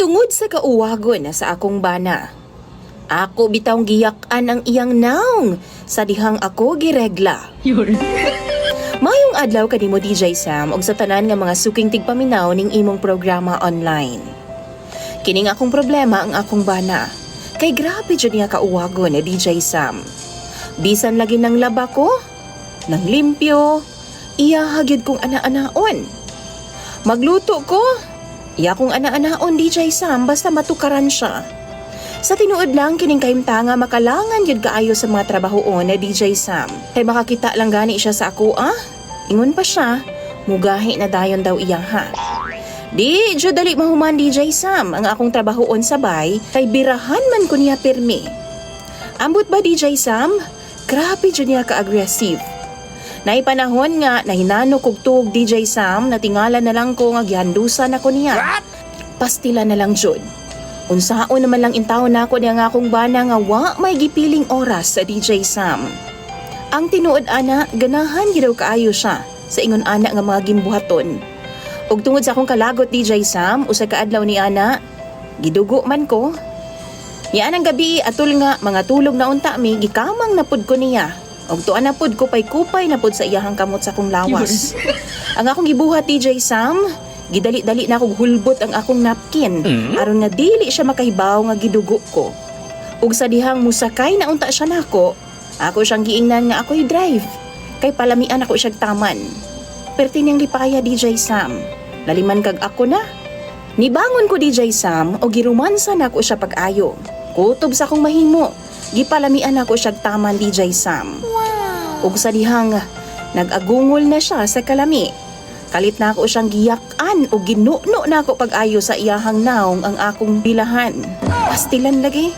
Tungod sa kauwagon na sa akong bana, ako bitawng giyak-an ang iyang naong sa dihang ako giregla. Mayong adlaw kanimo DJ Sam og sa tanan nga mga suking tigpaminaw ning imong programa online. Kining akong problema ang akong bana. Kay grabe jud niya kauwagon ni DJ Sam. Bisan lagi ng laba ko, nang limpyo, iya hagyud kong ana-anaon. Magluto ko, iya kong ana-anaon DJ Sam basta matukaran siya. Sa tinuod lang kining kahimtanga makalangan yun kaayo sa mga trabahoon na DJ Sam. Kay makakita lang gani siya sa ako Ingon pa siya, mugahi na dayon daw iya ha. Di, jud dali mahuman DJ Sam ang akong trabahoon sabay kay birahan man ko niya pirmi. Ambot ba DJ Sam? Grabe jud niya ka-aggressive. Naipanahon nga nahinano kog tuog DJ Sam na tingala na lang ko nga gihandusan ako niya. Pastila na lang jud. Unsaon naman lang intaw na ako niya nga akong bana nga wa may gipiling oras sa DJ Sam. Ang tinuod ana, ganahan gidaw kaayo siya sa ingon ana nga mga gimbuhaton. Ug tungod sa akong kalagot DJ Sam, usa ka adlaw ni ana, gidugo man ko. Niya anang gabi atul nga mga tulog na unta mi gikamang napud ko niya. Og tuan na pud kupay-kupay na pud sa iyahang kamot sa akong lawas. Ang akong gibuhat DJ Sam, gidali-dali na akong hulbot ang akong napkin aron nga dili siya makahibaw nga gidugo ko. Ug sa dihang musakay na unta siya nako, ako siyang giingnan nga ako'y drive. Kay palamian ako siyang taman. Perti niyang lipaya DJ Sam. Laliman kag ako na. Nibangon ko DJ Sam o girumansa na ako siya pag-ayo. Kutob sa akong mahimo. Gipalamian ako siya taman DJ Sam. Ug sa dihang nag-agungol na siya sa kalami. Kalit na ako siyang giyak-an o ginuno na ako pag-ayo sa iyahang naong ang akong bilahan. Pastilan lagi.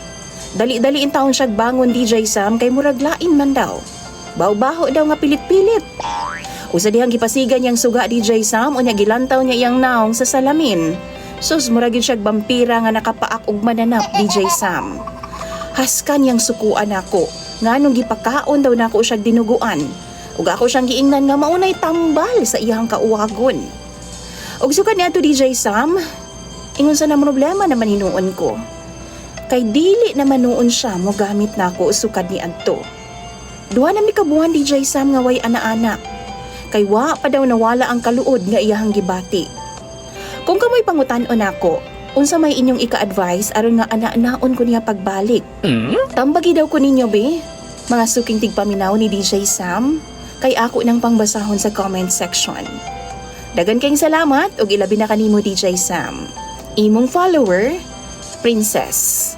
Dali-dali in taon siya bangon DJ Sam kay murag lain man daw. Baw-baho daw nga pilit-pilit. Usa dihang gipasigan niyang suga DJ Sam unya gilantaw niya iyang naong sa salamin. Sus murag gyud siya vampira nga nakapaak og mananap DJ Sam. Haskan niyang sukuan ako. Nganong gipakaon daw nako siya dinuguan. Ug ako siyang giingnan nga maunay tambal sa iyang kauwagon. Ug sukad niadto DJ Sam, ingon sa na problema naman hinuon ko. Kay dili naman noon siya mo gamit nako sukad ni adto. Duha na mi kabuhan DJ Sam nga way ana-anak. Kay wa pa daw nawala ang kaluod nga iyahang gibati. Kung kamoy pangutan-on ako, unsa may inyong ika-advise aron nga ana-anaon ko niya pagbalik? Tambagi daw ko ninyo be, mga suking tigpaminaw ni DJ Sam, kay ako nang pangbasahon sa comment section. Dagan kayong salamat ug ilabi na kanimo DJ Sam. Imong follower, Princess.